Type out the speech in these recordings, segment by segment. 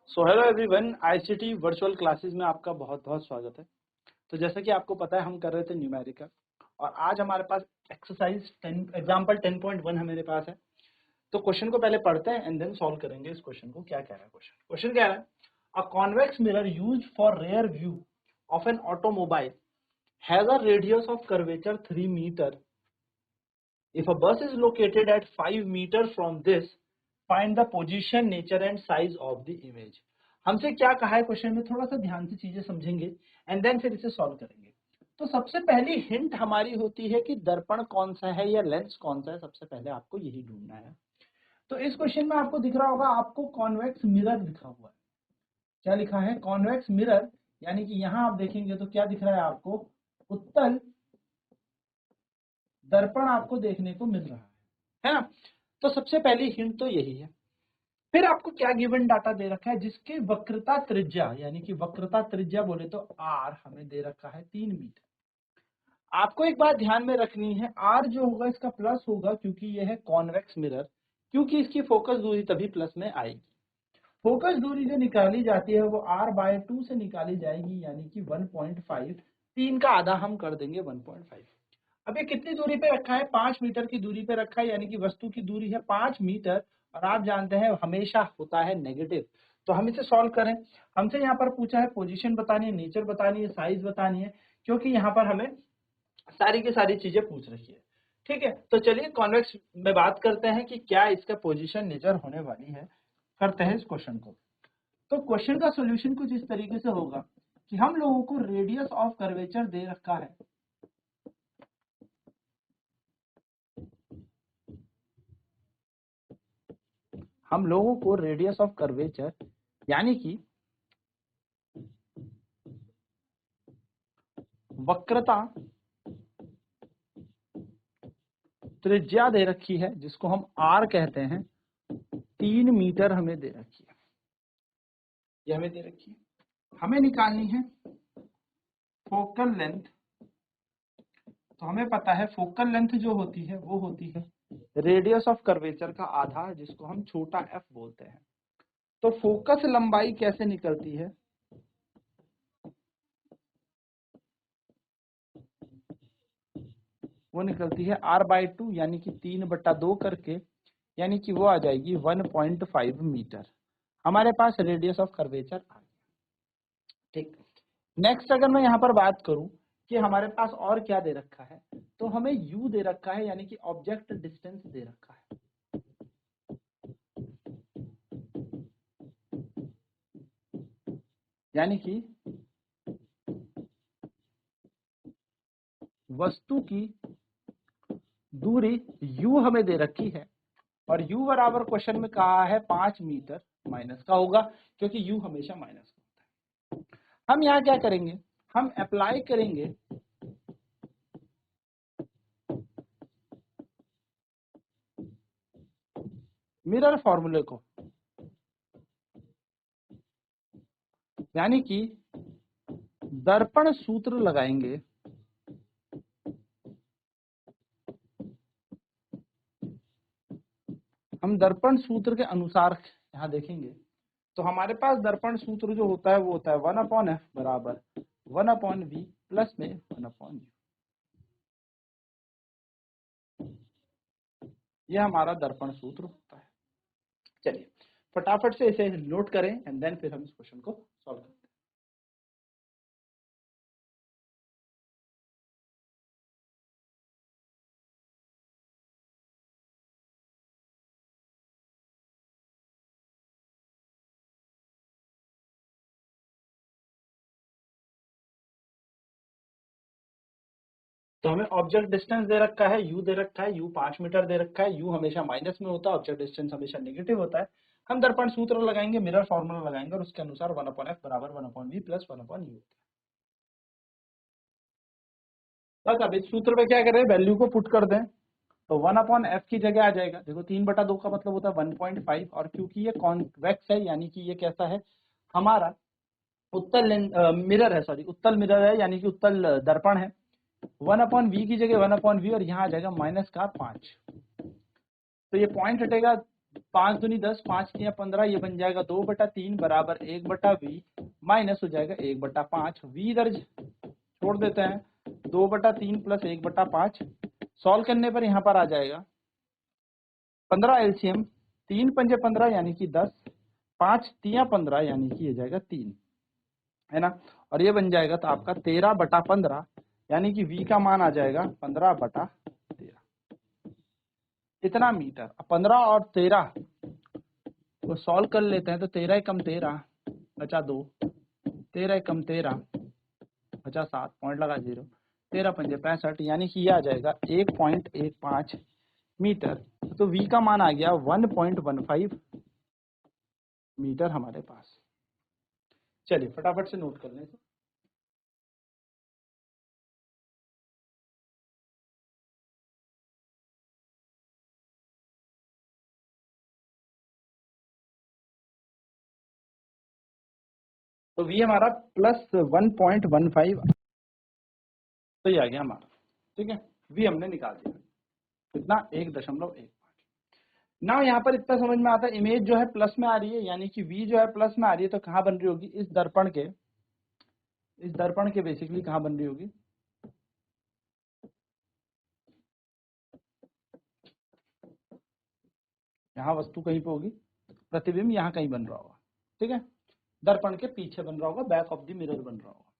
So hello everyone, ICT virtual classes में आपका बहुत बहुत स्वागत है। तो जैसा कि आपको पता है हम कर रहे थे न्यूमेरिकल और आज हमारे पास एक्सरसाइज 10 एग्जांपल 10.1 है मेरे पास है। तो क्वेश्चन को पहले पढ़ते हैं एंड देन सॉल्व करेंगे इस क्वेश्चन को। क्या कह रहा है क्वेश्चन कह रहा है a convex mirror used for rear view of an automobile has a radius of curvature 3 metre. If a bus is located at 5 meters from this, find the position, nature and size of the image. हमसे क्या कहा है question में, थोड़ा सा ध्यान से चीजें समझेंगे एंड देन फिर इसे सॉल्व करेंगे। तो सबसे पहली हिंट हमारी होती है कि दर्पण कौन सा है या लेंस कौन सा है, सबसे पहले आपको यही ढूंढना है। तो इस क्वेश्चन में आपको दिख रहा होगा, आपको कॉन्वेक्स मिरर लिखा हुआ है। क्या लिखा है? कॉन्वेक्स मिरर, यानी कि यहां आप देखेंगे तो क्या दिख रहा है आपको? उत्तल दर्पण आपको देखने को मिल रहा है ना। तो सबसे पहली हिंट तो यही है। फिर आपको क्या गिवन डाटा दे रखा है, जिसकी वक्रता त्रिज्या, यानी कि वक्रता त्रिज्या बोले तो आर हमें दे रखा है 3 मीटर। आपको एक बात ध्यान में रखनी है, आर जो होगा इसका प्लस होगा क्योंकि यह है कॉन्वेक्स मिरर, क्योंकि इसकी फोकस दूरी तभी प्लस में आएगी। फोकस दूरी जो निकाली जाती है वो r/2 से निकाली जाएगी, यानी कि 1.5। 3 का आधा हम कर देंगे 1.5। अब ये कितनी दूरी पे रखा है? 5 मीटर की दूरी पे रखा है, यानी कि वस्तु की दूरी है 5 मीटर और आप जानते हैं हमेशा होता है नेगेटिव। तो हम इसे सॉल्व करें। हमसे यहाँ पर पूछा है पोजीशन बतानी है, नेचर बतानी है, साइज बतानी है, क्योंकि यहाँ पर हमें सारी की सारी चीजें पूछ रही है। ठीक है, तो चलिए कॉन्वेक्स में बात करते हैं कि क्या इसका पोजीशन नेचर होने वाली है। करते हैं इस क्वेश्चन को। तो क्वेश्चन का सोल्यूशन कुछ इस तरीके से होगा कि हम लोगों को रेडियस ऑफ कर्वेचर दे रखा है। हम लोगों को रेडियस ऑफ कर्वेचर यानी कि वक्रता त्रिज्या दे रखी है, जिसको हम आर कहते हैं। 3 मीटर हमें दे रखी है, ये हमें दे रखी है। हमें निकालनी है फोकल लेंथ। तो हमें पता है फोकल लेंथ जो होती है वो होती है रेडियस ऑफ कर्वेचर का आधा, जिसको हम छोटा एफ बोलते हैं। तो फोकस लंबाई कैसे निकलती है? वो निकलती है r/2, यानी कि 3/2 करके, यानी कि वो आ जाएगी 1.5 मीटर। हमारे पास रेडियस ऑफ कर्वेचर आ गया। ठीक, नेक्स्ट अगर मैं यहाँ पर बात करूं कि हमारे पास और क्या दे रखा है, तो हमें u दे रखा है, यानी कि ऑब्जेक्ट डिस्टेंस दे रखा है। यानी कि वस्तु की दूरी u हमें दे रखी है और u बराबर क्वेश्चन में कहा है 5 मीटर, माइनस का होगा क्योंकि u हमेशा माइनस का होता है। हम यहाँ क्या करेंगे? हम अप्लाई करेंगे मिरर फॉर्मूले को, यानी कि दर्पण सूत्र लगाएंगे। हम दर्पण सूत्र के अनुसार यहाँ देखेंगे तो हमारे पास दर्पण सूत्र जो होता है वो होता है 1/f बराबर 1/v प्लस में 1/u। ये हमारा दर्पण सूत्र होता है। चलिए फटाफट से इसे नोट करें एंड देन फिर हम इस क्वेश्चन को सॉल्व करते हैं। तो हमें ऑब्जेक्ट डिस्टेंस दे रखा है, u दे रखा है, u 5 मीटर दे रखा है, u हमेशा माइनस में होता है, ऑब्जेक्ट डिस्टेंस हमेशा नेगेटिव होता है। हम दर्पण सूत्र लगाएंगे, मिरर फॉर्मूला लगाएंगे और उसके अनुसार 1/f बराबर 1/v प्लस 1/u। बस अब इस सूत्र पे क्या करें, वैल्यू को पुट कर दें। तो 1/f की जगह आ जाएगा, देखो 3/2 का मतलब होता है 1.5, और क्योंकि ये कॉन्वेक्स है यानी कि ये कैसा है, हमारा उत्तल मिरर है, सॉरी उत्तल मिरर है, यानी कि उत्तल दर्पण है। 1/v की जगह 1/v और यहाँ आ जाएगा माइनस का 5। तो ये पॉइंट हटेगा, 5 दूनी 10, 5 तिया 15, ये बन जाएगा 2/3 बराबर 1/v माइनस हो जाएगा 1/5। v इधर छोड़ देते हैं, 2/3 प्लस 1/5। सॉल्व करने पर यहाँ पर आ जाएगा 15 एलसीएम, 3 पंजे 15 यानी कि 10, 5 तिया 15 यानी कि ये जाएगा 3, है ना। और ये बन जाएगा तो आपका 13/15 यानी कि v का मान आ जाएगा 15/13 इतना मीटर। 15 और 13 को सॉल्व कर लेते हैं तो 13 कम 13 बचा 2, 13 कम 13 बचा 7, पॉइंट लगा 0, 13 पंजे 65 यानी कि ये आ जाएगा 1.15 मीटर। तो v का मान आ गया 1.15 मीटर हमारे पास। चलिए फटाफट से नोट कर लें। तो v हमारा प्लस 1.15 तो ये आ गया हमारा, ठीक है। v हमने निकाल दिया कितना 1.15। ना यहाँ पर इतना समझ में आता है, इमेज जो है प्लस में आ रही है यानी कि v जो है प्लस में आ रही है, तो कहाँ बन रही होगी, इस दर्पण के बेसिकली कहाँ बन रही होगी, यहाँ वस्तु कहीं पे होगी, प्रतिबिंब यहाँ कहीं बन रहा होगा, ठीक है। दर्पण के पीछे बन रहा होगा, बैक ऑफ द मिरर बन रहा होगा,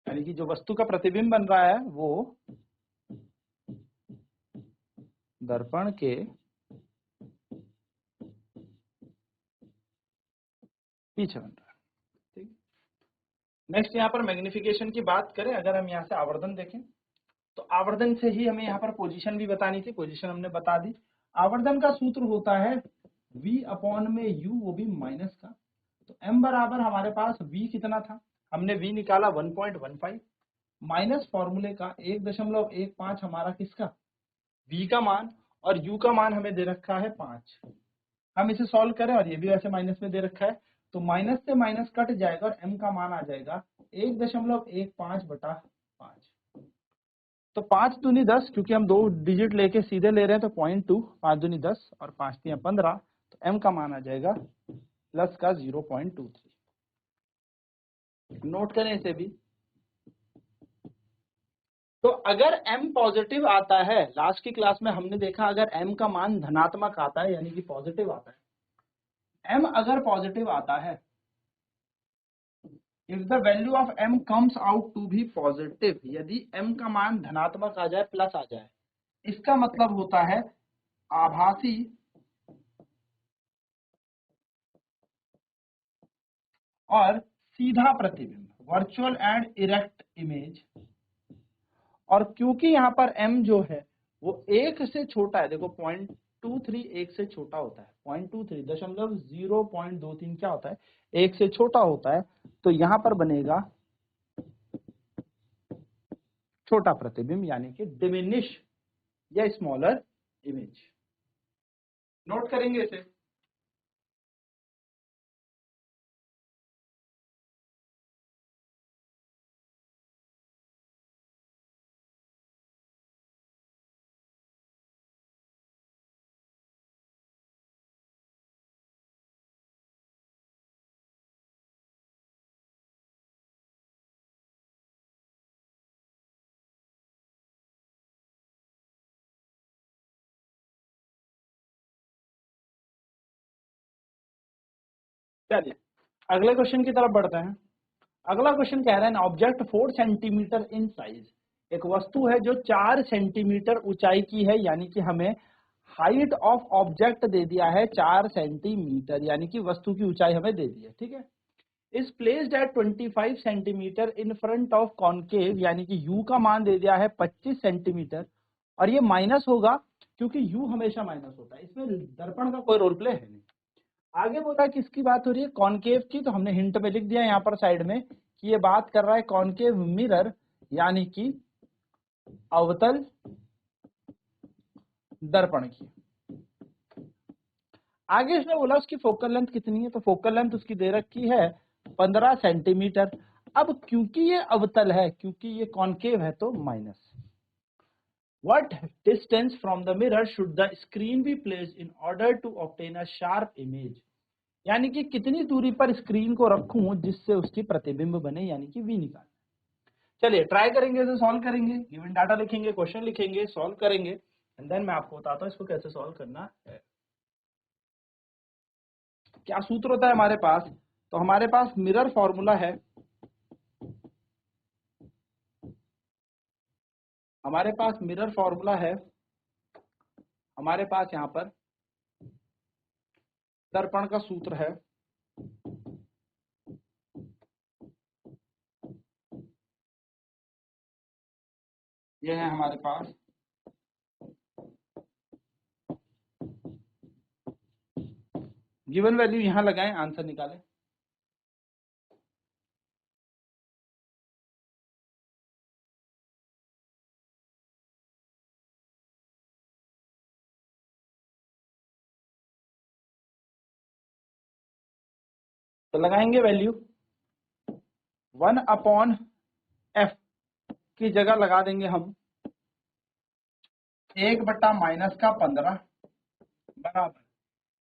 यानी कि जो वस्तु का प्रतिबिंब बन रहा है वो दर्पण के पीछे बन रहा है, ठीक। नेक्स्ट यहाँ पर मैग्निफिकेशन की बात करें, अगर हम यहाँ से आवर्धन देखें तो आवर्धन से ही हमें यहाँ पर पोजीशन भी बतानी थी, पोजीशन हमने बता दी। आवर्धन का सूत्र होता है v अपॉन में u, वो भी माइनस का। तो m बराबर हमारे पास v कितना था, हमने v निकाला 1.15 माइनस फॉर्मूले का 1.15 हमारा किसका, v का मान, और u का मान हमें दे रखा है 5। हम इसे सॉल्व करें और ये भी वैसे माइनस में दे रखा है, तो माइनस से माइनस कट जाएगा और m का मान आ जाएगा 1.15/5। तो 5 दूनी 10, क्योंकि हम 2 डिजिट लेके सीधे ले रहे हैं तो 0.2, 5 दूनी 10 और 5 तिया 15, तो m का मान आ जाएगा प्लस का 0.23। नोट करें इसे भी। तो अगर m पॉजिटिव आता है, लास्ट की क्लास में हमने देखा अगर m का मान धनात्मक आता है यानी कि पॉजिटिव आता है, m अगर पॉजिटिव आता है, if the value of m comes out to be positive, यदि m का मान धनात्मक आ जाए, प्लस आ जाए, इसका मतलब होता है आभासी और सीधा प्रतिबिंब, वर्चुअल एंड इरेक्ट इमेज। और क्योंकि यहाँ पर m जो है वो 1 से छोटा है, देखो 0.23 1 से छोटा होता है, 0.23 क्या होता है, 1 से छोटा होता है, तो यहाँ पर बनेगा छोटा प्रतिबिंब यानी कि डिमिनिश या स्मॉलर इमेज। नोट करेंगे इसे। चलिए अगले क्वेश्चन की तरफ बढ़ते हैं। अगला क्वेश्चन कह रहे हैं ऑब्जेक्ट 4 सेंटीमीटर इन साइज, एक वस्तु है जो 4 सेंटीमीटर ऊंचाई की है, यानी कि हमें हाइट ऑफ ऑब्जेक्ट दे दिया है 4 सेंटीमीटर, यानी कि वस्तु की ऊंचाई हमें दे दी है, ठीक है। Is placed at 25 centimetre in front of concave, यानी कि u का मान दे दिया है 25 सेंटीमीटर, और ये माइनस होगा क्योंकि u हमेशा माइनस होता है, इसमें दर्पण का कोई रोल प्ले है नहीं। आगे बोला किसकी बात हो रही है, कॉनकेव की, तो हमने हिंट में लिख दिया यहाँ पर साइड में कि ये बात कर रहा है कॉनकेव मिरर यानी कि अवतल दर्पण की। आगे इसने बोला उसकी फोकल लेंथ कितनी है, तो फोकल लेंथ उसकी दे रखी है 15 सेंटीमीटर। अब क्योंकि ये अवतल है, क्योंकि ये कॉनकेव है, तो minus, What distance from the mirror should the screen be placed in order to obtain a sharp image? यानी कि कितनी दूरी पर स्क्रीन को रखूं जिससे उसकी प्रतिबिंब बने, यानी कि V निकाल। चलिए ट्राई करेंगे, तो सॉल्व करेंगे, गिवन डाटा लिखेंगे, क्वेश्चन लिखेंगे, सॉल्व करेंगे, एंड देन मैं आपको बताता हूं इसको कैसे सॉल्व करना है। क्या सूत्र होता है हमारे पास? तो हमारे पास मिरर फॉर्मूला है, हमारे पास मिरर फॉर्मूला है, हमारे पास यहाँ पर दर्पण का सूत्र है, यह है हमारे पास गिवन वैल्यू, यहां लगाएं, आंसर निकालें। तो लगाएंगे वैल्यू 1/f की जगह लगा देंगे हम 1/-15 बराबर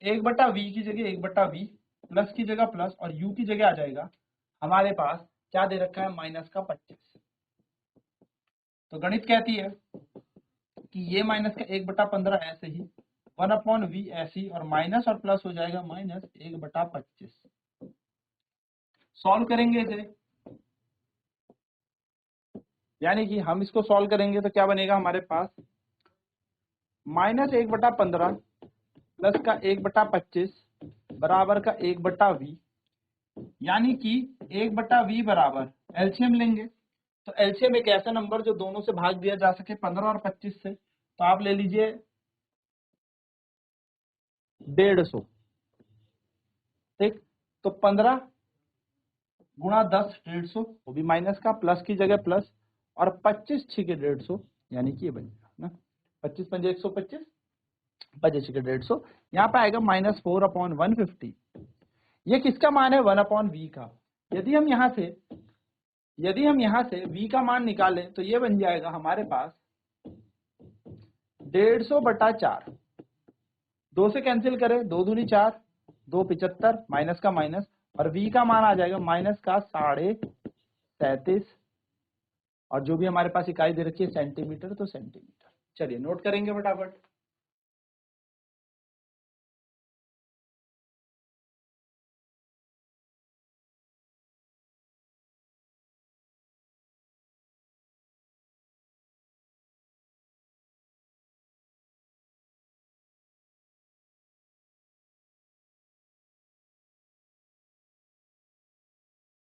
1/v की जगह 1/v, प्लस की जगह प्लस और u की जगह आ जाएगा हमारे पास क्या दे रखा है, -25। तो गणित कहती है कि ये माइनस का 1/15 ऐसे ही, 1/v ऐसे ही, और माइनस और प्लस हो जाएगा -1/25। सॉल्व करेंगे इसे, यानी कि हम इसको सॉल्व करेंगे तो क्या बनेगा हमारे पास, -1/15 प्लस का 1/25 बराबर का 1/v, यानी कि 1/v बराबर एलसीएम लेंगे। तो एलसीएम एक ऐसा नंबर जो दोनों से भाग दिया जा सके, 15 और 25 से, तो आप ले लीजिए 150। ठीक, तो 15 गुणा 10 150, वो भी माइनस का, प्लस की जगह प्लस, और 25 छिके 150, यानी कि ये बन जाएगा ना 25 पंजे 125, 25 छिके 150, यहाँ पे आएगा -4/150। ये किसका मान है, 1/v का। यदि हम यहाँ से v का मान निकालें तो ये बन जाएगा हमारे पास 150/4, 2 से कैंसिल करें, 2 दूनी 4, 2 75, माइनस का माइनस, और v का मान आ जाएगा माइनस का 37.5, और जो भी हमारे पास इकाई दे रखी है सेंटीमीटर, तो सेंटीमीटर। चलिए नोट करेंगे फटाफट।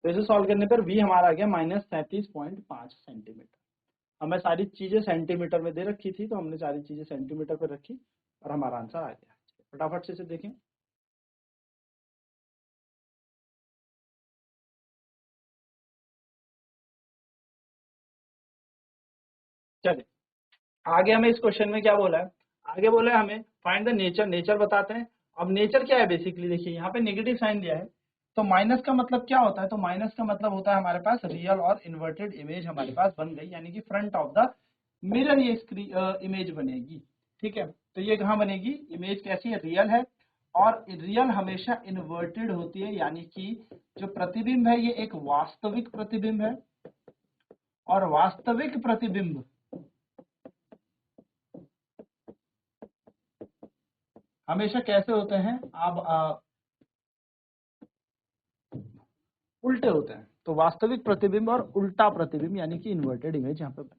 तो इसे सॉल्व करने पर v हमारा आ गया -37.5 सेंटीमीटर। हमें सारी चीजें सेंटीमीटर में दे रखी थी, तो हमने सारी चीजें सेंटीमीटर पर रखी और हमारा आंसर आ गया। फटाफट से इसे देखें। चलिए आगे हमें इस क्वेश्चन में क्या बोला है, आगे बोला है हमें फाइंड द नेचर, नेचर बताते हैं। अब नेचर क्या है, बेसिकली देखिए यहाँ पे नेगेटिव साइन दिया है, तो माइनस का मतलब क्या होता है, तो माइनस का मतलब होता है हमारे पास रियल और इन्वर्टेड इमेज हमारे पास बन गई, यानी कि फ्रंट ऑफ द मिरर ये इमेज बनेगी। ठीक है, तो ये कहाँ बनेगी, इमेज कैसी है, रियल है, और रियल हमेशा इन्वर्टेड होती है, यानी कि जो प्रतिबिंब है ये एक वास्तविक प्रतिबिंब है, और वास्तविक प्रतिबिंब हमेशा कैसे होते हैं, आप उल्टे होते हैं। तो वास्तविक प्रतिबिंब और उल्टा प्रतिबिंब, यानी कि इन्वर्टेड इमेज यहाँ पे बने।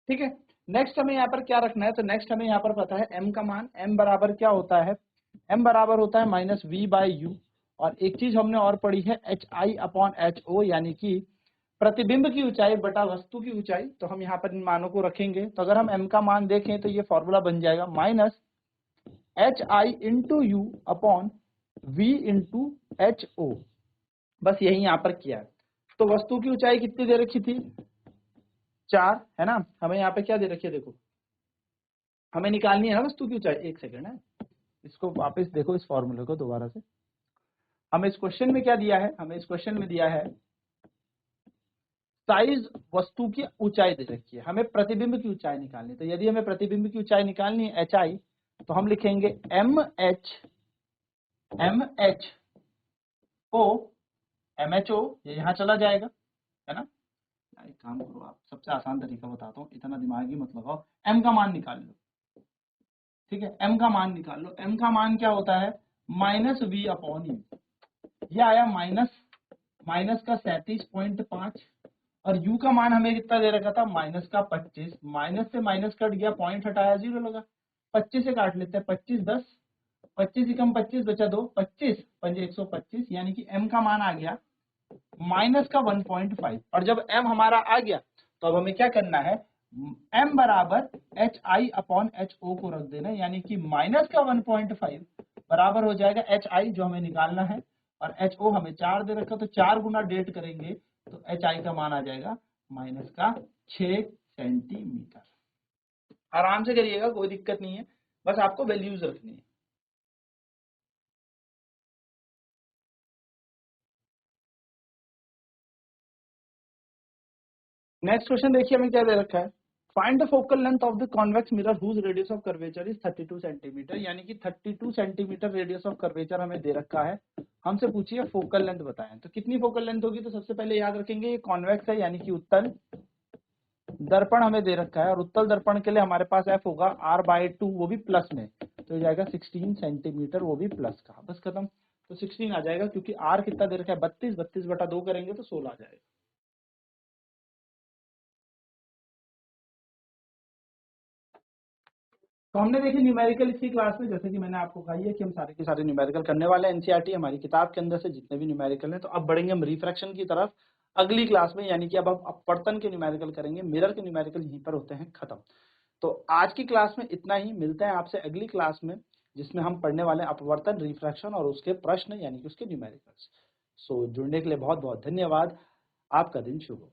ठीक है, नेक्स्ट हमें यहाँ पर क्या रखना है, तो नेक्स्ट हमें यहाँ पर पता है m का मान, m बराबर क्या होता है, m बराबर होता है -v/u, और एक चीज हमने और पढ़ी है hi/ho, यानी कि प्रतिबिंब की ऊंचाई बटा वस्तु की ऊंचाई। तो हम यहाँ पर इन मानों को रखेंगे, तो अगर हम m का मान देखें तो ये फॉर्मूला बन जाएगा -hi/u/v/ho। बस यही यहाँ पर किया है। तो वस्तु की ऊंचाई कितनी दे रखी थी, 4 है ना, हमें यहाँ पे क्या दे रखी है, देखो हमें निकालनी है ना वस्तु की ऊंचाई। एक सेकंड है, इसको वापस देखो, इस फॉर्मूले को दोबारा से। हमें इस क्वेश्चन में क्या दिया है, हमें इस क्वेश्चन में दिया है साइज वस्तु की ऊंचाई दे रखी है, हमें प्रतिबिंब की ऊंचाई निकालनी है। तो यदि हमें प्रतिबिंब की ऊंचाई निकालनी है एच आई, तो हम लिखेंगे M H O, M H O, ये यहाँ चला जाएगा, है ना। एक काम करो, आप सबसे आसान तरीका बताता हूँ, इतना दिमाग ही मत लगाओ, एम का मान निकाल लो। ठीक है, एम का मान निकाल लो। एम का मान क्या होता है, माइनस वी अपॉन यू। ये आया माइनस का 37.5, और u का मान हमें कितना दे रखा था, माइनस का 25। माइनस से माइनस कट गया, पॉइंट हटाया, 0 लगा। 25 से काट लेते हैं, 25 10, 25 ही कम 25 बचा 2, 25 पंजे 125, यानी कि m का मान आ गया माइनस का 1.5। और जब m हमारा आ गया तो अब हमें क्या करना है, m बराबर H I upon H O को रख देना, यानी कि माइनस का 1.5 बराबर हो जाएगा एच आई जो हमें निकालना है, और एच ओ हमें 4 दे रखा, तो 4 गुना डेट करेंगे तो एच आई का मान आ जाएगा माइनस का 6 सेंटीमीटर। आराम से करिएगा, कोई दिक्कत नहीं है, बस आपको वैल्यूज रखनी है। नेक्स्ट क्वेश्चन देखिए हमें क्या दे रखा है, find the focal length of the convex mirror whose radius of curvature is 32 centimetre, यानी कि 32 सेंटीमीटर रेडियस ऑफ कर्वेचर हमें दे रखा है। हमसे पूछिए फोकल लेंथ बताएं, तो कितनी फोकल लेंथ होगी। तो सबसे पहले याद रखेंगे ये कॉन्वेक्स है, यानी कि उत्तल दर्पण हमें दे रखा है, और उत्तल दर्पण के लिए हमारे पास एफ होगा r/2, वो भी प्लस में, तो जाएगा 16 सेंटीमीटर, वो भी प्लस का, बस खत्म। तो 16 आ जाएगा, क्योंकि r कितना दे रखा है 32, 32/2 करेंगे तो 16 आ जाएगा। तो हमने देखी न्यूमेरिकल इसी क्लास में, जैसे कि मैंने आपको कहा है कि हम सारे के सारे न्यूमेरिकल करने वाले हैं। एनसीईआरटी हमारी किताब के अंदर से जितने भी न्यूमेरिकल हैं। तो अब बढ़ेंगे हम रिफ्रैक्शन की तरफ अगली क्लास में, यानी कि अब हम अपवर्तन के न्यूमेरिकल करेंगे, मिरर के न्यूमेरिकल यहीं पर होते हैं खत्म। तो आज की क्लास में इतना ही, मिलते हैं आपसे अगली क्लास में, जिसमें हम पढ़ने वाले हैं अपवर्तन, रिफ्रैक्शन और उसके प्रश्न, यानी कि उसके न्यूमेरिकल्स। सो जुड़ने के लिए बहुत बहुत धन्यवाद, आपका दिन शुभ हो।